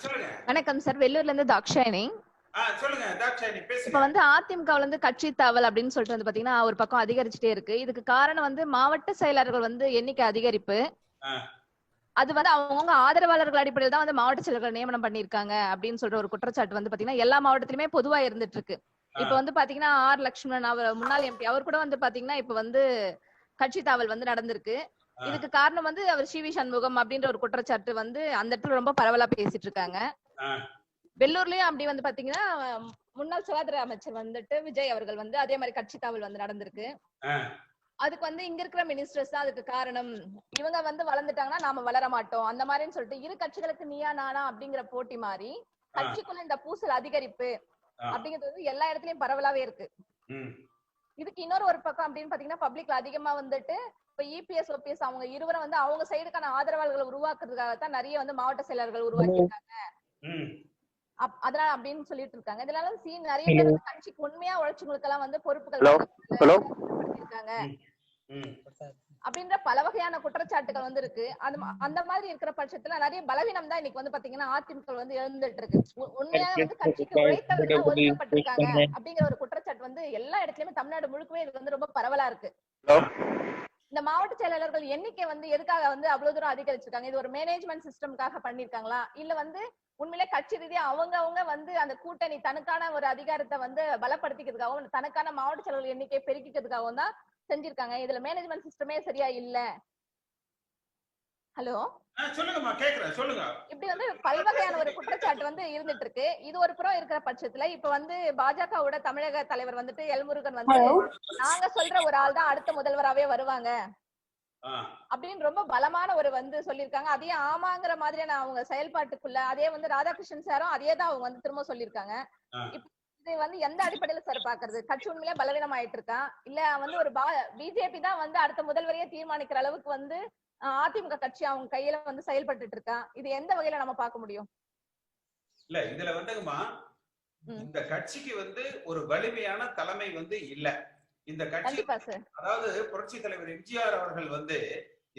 சொல்லுங்க. வணக்கம் சார், வெள்ளூர்ல இருந்து தாக்ஷாயினி. சொல்லுங்க தாக்ஷாயினி, பேசுங்க. இப்ப வந்து அதிமுகவுல இருந்து கட்சி தாவல் அப்படின்னு சொல்லிட்டு வந்து பாத்தீங்கன்னா ஒரு பக்கம் அதிகரிச்சுட்டே இருக்கு. இதுக்கு காரணம் வந்து மாவட்ட செயலாளர்கள் வந்து எண்ணிக்கை அதிகரிப்பு. அது வந்து அவங்கவுங்க ஆதரவாளர்கள் அடிப்படையில் தான் வந்து மாவட்ட செயலர்கள் நியமனம் பண்ணிருக்காங்க அப்படின்னு சொல்ற ஒரு குற்றச்சாட்டு வந்து பாத்தீங்கன்னா எல்லா மாவட்டத்திலுமே பொதுவா இருந்துட்டு இருக்கு. இப்ப வந்து பாத்தீங்கன்னா ஆர் லட்சுமணன் அவர் முன்னாள் எம்பி அவர் கூட வந்து பாத்தீங்கன்னா இப்ப வந்து கட்சி தாவல் வந்து நடந்திருக்கு. இதுக்கு காரணம் வந்து அவர் சி வி சண்முகம் அப்படின்ற ஒரு குற்றச்சாட்டு வந்து அந்த இடத்துல ரொம்ப பரவலா பேசிட்டு இருக்காங்க. வெள்ளூர்லயும் அப்படி வந்து பாத்தீங்கன்னா முன்னாள் சுகாதார அமைச்சர் வந்துட்டு விஜய் அவர்கள் வந்து அதே மாதிரி கட்சி தாவல் வந்து நடந்திருக்கு. அதுக்கு வந்து இங்க இருக்கிற மினிஸ்டர்ஸ் தான் அதுக்கு காரணம். இவங்க வந்து வளர்ந்துட்டாங்கன்னா நாம வளர மாட்டோம் அந்த மாதிரின்னு சொல்லிட்டு இரு கட்சிகளுக்கு நீயா நானா அப்படிங்கிற போட்டி மாறி கட்சிக்குள்ள இந்த பூசல் அதிகரிப்பு அப்படிங்கிறது வந்து எல்லா இடத்துலயும் பரவலாவே இருக்கு. இதுக்கு இன்னொரு ஒரு பக்கம் அப்படின்னு பாத்தீங்கன்னா பப்ளிக்ல அதிகமா வந்துட்டு இப்ப இபிஎஸ் ஓபிஎஸ் அவங்க இருவரும் வந்து அவங்க சைடுக்கான ஆதரவாளர்களை உருவாக்குறதுக்காகத்தான் நிறைய வந்து மாவட்ட செயலர்கள் உருவாக்கி இருக்காங்க. அதனால அப்படின்னு சொல்லிட்டு இருக்காங்க. இதனால நிறைய பேர் வந்து கட்சிக்கு உண்மையா உழைச்சவங்களுக்கு எல்லாம் வந்து பொறுப்புகள் இருக்காங்க அப்படின்ற பல வகையான குற்றச்சாட்டுகள் வந்து இருக்கு. அந்த மாதிரி இருக்கிற பட்சத்துல நிறைய பலவீனம் தான் இன்னைக்கு வந்து பாத்தீங்கன்னா அதிமுக வந்து எழுந்துட்டு இருக்கு. உண்மையா வந்து கட்சிக்கு உழைத்தவர்கள் ஒதுக்கப்பட்டிருக்காங்க அப்படிங்கிற ஒரு குற்றச்சாட்டு வந்து எல்லா இடத்துலயுமே தமிழ்நாடு முழுக்கவே இது வந்து ரொம்ப பரவலா இருக்கு. இந்த மாவட்ட செயலாளர்கள் எண்ணிக்கை வந்து எதுக்காக வந்து அவ்வளவு தூரம் அதிகரிச்சிருக்காங்க? இது ஒரு மேனேஜ்மெண்ட் சிஸ்டம்காக பண்ணிருக்காங்களா இல்ல வந்து உண்மையிலே கட்சி ரீதியா அவங்க வந்து அந்த கூட்டணி தனக்கான ஒரு அதிகாரத்தை வந்து பலப்படுத்திக்கிறதுக்காகவும் தனக்கான மாவட்ட செயலர்கள் எண்ணிக்கையை பெருக்கிக்கிறதுக்காகவும் தான் செஞ்சிருக்காங்க. இதுல மேனேஜ்மெண்ட் சிஸ்டமே சரியா இல்ல. ஹலோ, சொல்லுங்கம்மா, கேக்குறேன், சொல்லுங்க. இப்படி வந்து பல்வகையான ஒரு குற்றச்சாட்டு வந்து இருந்துட்டு இருக்கு. இது ஒரு புறம் இருக்கிற பட்சத்துல இப்ப வந்து பாஜகவோட தமிழக தலைவர் வந்துட்டு எல்முருகன் வந்து நாங்க சொல்ற ஒரு ஆள் தான் அடுத்த முதல்வராவே வருவாங்க அப்படின்னு ரொம்ப பலமான ஒரு வந்து சொல்லிருக்காங்க. அதே ஆமாங்கிற மாதிரியான அவங்க செயல்பாட்டுக்குள்ள அதே வந்து ராதாகிருஷ்ணன் சாரும் அதே தான் அவங்க வந்து திரும்ப சொல்லிருக்காங்க. இது வந்து எந்த அடிப்படையில சார் பாக்குறது? கட்சி உண்மையிலே பலவீனம் ஆயிட்டு இருக்கா இல்ல வந்து ஒரு பிஜேபி தான் வந்து அடுத்த முதல்வரையே தீர்மானிக்கிற அளவுக்கு வந்து அதிமுக கட்சி அவங்க கையில வந்து செயல்பட்டு இருக்கா? இது எந்த வகையில நம்ம பார்க்க முடியும்? இல்ல இதுல வந்துங்கம்மா, இந்த கட்சிக்கு வந்து ஒரு வலிமையான தலைமை வந்து இல்ல. இந்த கட்சி அதாவது புரட்சி தலைவர் எம்ஜிஆர் அவர்கள் வந்து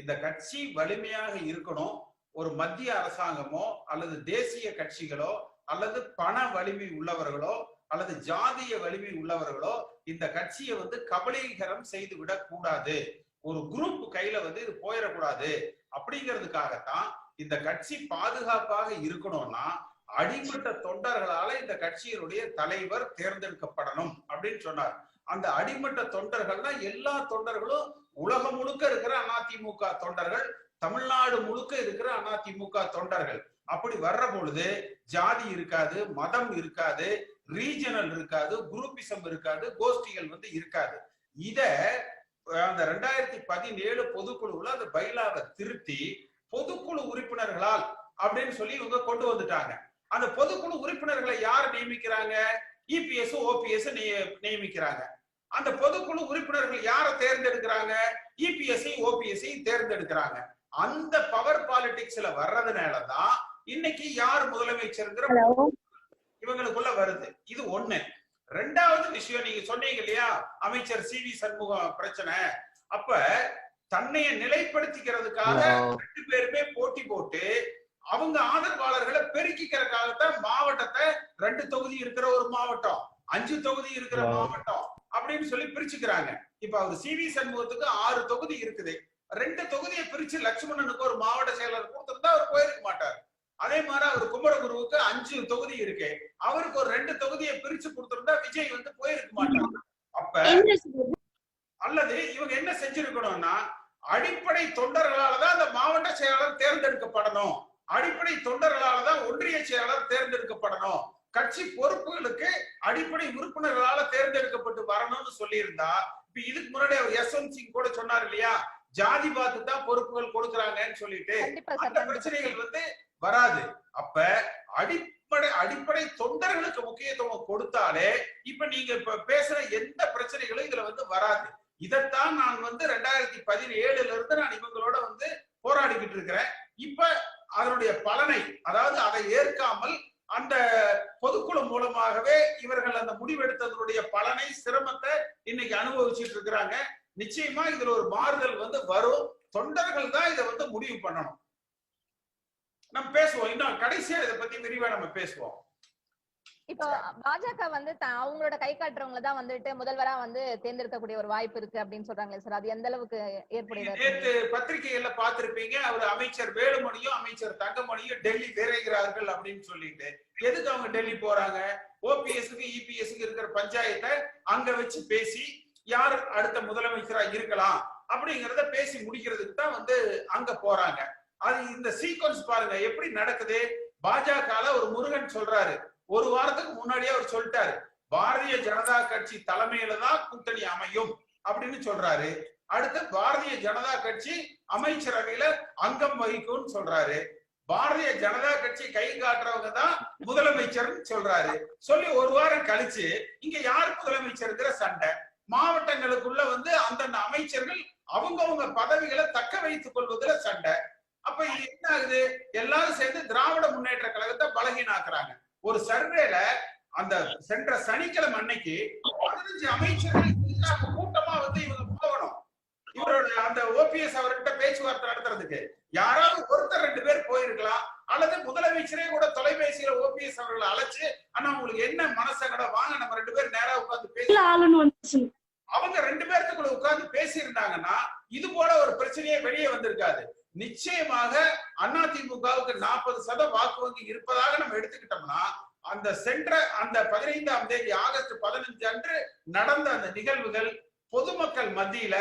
இந்த கட்சி வலிமையாக இருக்கணும், ஒரு மத்திய அரசாங்கமோ அல்லது தேசிய கட்சிகளோ அல்லது பண வலிமை உள்ளவர்களோ அல்லது ஜாதிய வலிமை உள்ளவர்களோ இந்த கட்சியை வந்து கபலீகரம் செய்து விடக் கூடாது, ஒரு குரூப் கையில வந்து இது போயிடக்கூடாது அப்படிங்கிறதுக்காகத்தான் இந்த கட்சி பாதுகாப்பாக இருக்கணும்னா அடிமட்ட தொண்டர்களால இந்த கட்சியினுடைய தலைவர் தேர்ந்தெடுக்கப்படணும் அப்படின்னு சொன்னார். அந்த அடிமட்ட தொண்டர்கள்னா எல்லா தொண்டர்களும் உலகம் முழுக்க இருக்கிற அதிமுக தொண்டர்கள், தமிழ்நாடு முழுக்க இருக்கிற அதிமுக தொண்டர்கள். அப்படி வர்ற பொழுது ஜாதி இருக்காது, மதம் இருக்காது, ரீஜனல் இருக்காது, குரூப்பிசம் இருக்காது, கோஷ்டிகள் வந்து இருக்காது. இத அந்த 2017 பொதுக்குழுவுல அந்த பைலாவை திருத்தி பொதுக்குழு உறுப்பினர்களால் அப்படின்னு சொல்லி இவங்க கொண்டு வந்துட்டாங்க. அந்த பொதுக்குழு உறுப்பினர்களை யார் நியமிக்கிறாங்க? EPS OPS நியமிக்கிறாங்க. அந்த பொதுக்குழு உறுப்பினர்கள் யாரை தேர்ந்தெடுக்கிறாங்க? EPS OPS தேர்ந்தெடுக்கிறாங்க. அந்த பவர் பாலிடிக்ஸ்ல வர்றதுனாலதான் இன்னைக்கு யார் முதலமைச்சருங்கிற இவங்களுக்குள்ள வருது. இது ஒண்ணு. ரெண்டாவது விஷயம், நீங்க சொன்னீங்க இல்லையா அமைச்சர் சி வி சண்முகம் பிரச்சனை. அப்ப தன்னைய நிலைப்படுத்திக்கிறதுக்காக ரெண்டு பேருமே போட்டி போட்டு அவங்க ஆதரவாளர்களை பெருக்கிக்கிறதுக்காகத்தான் மாவட்டத்தை 2 தொகுதி இருக்கிற ஒரு மாவட்டம், 5 தொகுதி இருக்கிற மாவட்டம் அப்படின்னு சொல்லி பிரிச்சுக்கிறாங்க. இப்ப அவர் சி வி சண்முகத்துக்கு 6 தொகுதி இருக்குது. 2 தொகுதியை பிரிச்சு லட்சுமணனுக்கு ஒரு மாவட்ட செயலர் கொடுத்திருந்தா அவர் போயிருக்க மாட்டார். அதே மாதிரி அவர் குமரகுருவுக்கு 5 தொகுதி இருக்கு, அவருக்கு ஒரு 2 தொகுதியை பிரிச்சு கொடுத்திருந்தா விஜய் வந்து போயிருக்க மாட்டார். அப்ப அல்லது இவங்க என்ன செஞ்சிருக்கணும்னா அடிப்படை தொண்டர்களாலதான் அந்த மாவட்ட செயலாளர் தேர்ந்தெடுக்கப்படணும், அடிப்படை தொண்டர்களாலதான் ஒன்றிய செயலாளர் தேர்ந்தெடுக்கப்படணும், கட்சி பொறுப்புகளுக்கு அடிப்படை உறுப்பினர்களால தேர்ந்தெடுக்கப்பட்டு வரணும்னு சொல்லி இருந்தா இப்ப இதுக்கு முன்னாடி அவர் யஸ்வந்த் சிங் கூட சொன்னார் இல்லையா, ஜாதி பார்த்து தான் பொறுப்புகள் கொடுக்கறாங்கன்னு சொல்லிட்டு அந்த பிரச்சனைகள் வந்து வராது. அப்ப அடிப்படை தொண்டர்களுக்கு முக்கியத்துவம் கொடுத்தாலே இப்ப நீங்க இப்ப பேசுற எந்த பிரச்சனைகளும் இதுல வந்து வராது. இதைத்தான் நான் வந்து 2017 இருந்து நான் இவங்களோட வந்து போராடிக்கிட்டு இருக்கிறேன். இப்ப அதனுடைய பலனை, அதாவது அதை ஏற்காமல் அந்த பொதுக்குழு மூலமாகவே இவர்கள் அந்த முடிவெடுத்ததனுடைய பலனை, சிரமத்தை இன்னைக்கு அனுபவிச்சுட்டு இருக்கிறாங்க. நிச்சயமா இதுல ஒரு மாறுதல் வந்து வரும். தொண்டர்கள் தான் இதை வந்து முடிவு பண்ணணும். நம்ம பேசுவோம், இன்னும் கடைசியா இதை பத்தி விரிவா நம்ம பேசுவோம். இப்போ பாஜக வந்து அவங்களோட கை காட்டுறவங்க தான் வந்துட்டு முதல்வரா வந்து தேர்ந்தெடுக்கக்கூடிய ஒரு வாய்ப்பு இருக்கு அப்படின்னு சொல்றாங்களே சார், அது எந்த அளவுக்கு ஏற்புடையதா இருக்கு? நேத்து பத்திரிகைகள்ல பார்த்திருப்பீங்க, அவர் அமைச்சர் வேலுமணியும் அமைச்சர் தங்கமணியும் டெல்லி விரைகிறார்கள் அப்படின்னு சொல்லிட்டு. எதுக்கு அவங்க டெல்லி போறாங்க? ஓபிஎஸ்க்கு இபிஎஸ்க்கு இருக்கிற பஞ்சாயத்தை அங்க வச்சு பேசி யார் அடுத்த முதலமைச்சரா இருக்கலாம் அப்படிங்கறத பேசி முடிக்கிறதுக்கு தான் வந்து அங்க போறாங்க. அது இந்த சீக்வன்ஸ் பாருங்க எப்படி நடக்குது. பாஜக ஒரு முருகன் சொல்றாரு, ஒரு வாரத்துக்கு முன்னாடியே அவர் சொல்லிட்டாரு, பாரதிய ஜனதா கட்சி தலைமையில தான் கூட்டணி அமையும் அப்படின்னு சொல்றாரு. அடுத்து பாரதிய ஜனதா கட்சி அமைச்சரவையில அங்கம் வகிக்கும் சொல்றாரு. பாரதிய ஜனதா கட்சி கை காட்டுறவங்க தான் முதலமைச்சர் சொல்றாரு. சொல்லி ஒரு வாரம் கழிச்சு இங்க யார் முதலமைச்சருங்கிற சண்டை. மாவட்டங்களுக்குள்ள வந்து அந்தந்த அமைச்சர்கள் அவங்கவுங்க பதவிகளை தக்க வைத்துக் கொள்வதுல சண்டை. அப்ப என்ன ஆகுது? எல்லாரும் சேர்ந்து திராவிட முன்னேற்ற கழகத்தை பலகீனாக்குறாங்க. ஒரு சர்வேல அந்த சென்ற சனிக்கிழமை அன்னைக்கு 15 அமைச்சர்கள் கூட்டமா வந்து இவங்க போகணும். இவரோட அந்த ஓபிஎஸ் அவர்கிட்ட பேச்சுவார்த்தை நடத்துறதுக்கு யாராவது ஒருத்தர் 2 பேர் போயிருக்கலாம். அல்லது முதலமைச்சரே கூட தொலைபேசியில ஓபிஎஸ் அவர்களை அழைச்சு, ஆனா உங்களுக்கு என்ன மனசங்கடம், வாங்க நம்ம 2 பேர் நேரா உட்கார்ந்து பேசி, அவங்க 2 பேர்த்துக்குள்ள உட்கார்ந்து பேசி இருந்தாங்கன்னா இது போல ஒரு பிரச்சனையே வெளியே வந்திருக்காது. நிச்சயமாக அதிமுகவுக்கு 40% வாக்கு வங்கி இருப்பதாக நம்ம எடுத்துக்கிட்டோம்னா, அந்த சென்ற அந்த 15ஆம் தேதி ஆகஸ்ட் 15 அன்று நடந்த அந்த நிகழ்வுகள் பொதுமக்கள் மத்தியில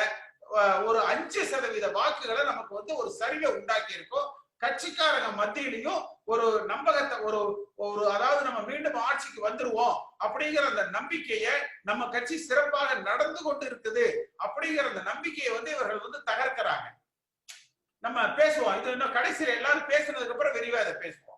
ஒரு 5% வாக்குகளை நமக்கு வந்து ஒரு சரிவை உண்டாக்கி இருக்கும். கட்சிக்காரங்க மத்தியிலையும் ஒரு நம்பகத்தை ஒரு அதாவது நம்ம மீண்டும் ஆட்சிக்கு வந்துருவோம் அப்படிங்கிற அந்த நம்பிக்கையை, நம்ம கட்சி சிறப்பாக நடந்து கொண்டு இருக்குது அப்படிங்கிற அந்த நம்பிக்கையை வந்து இவர்கள் வந்து தகர்க்கிறாங்க. நம்ம பேசுவோம். இது இன்னும் கடைசியில எல்லாரும் பேசுனதுக்கு அப்புறம் விரிவா இதை பேசுவோம்.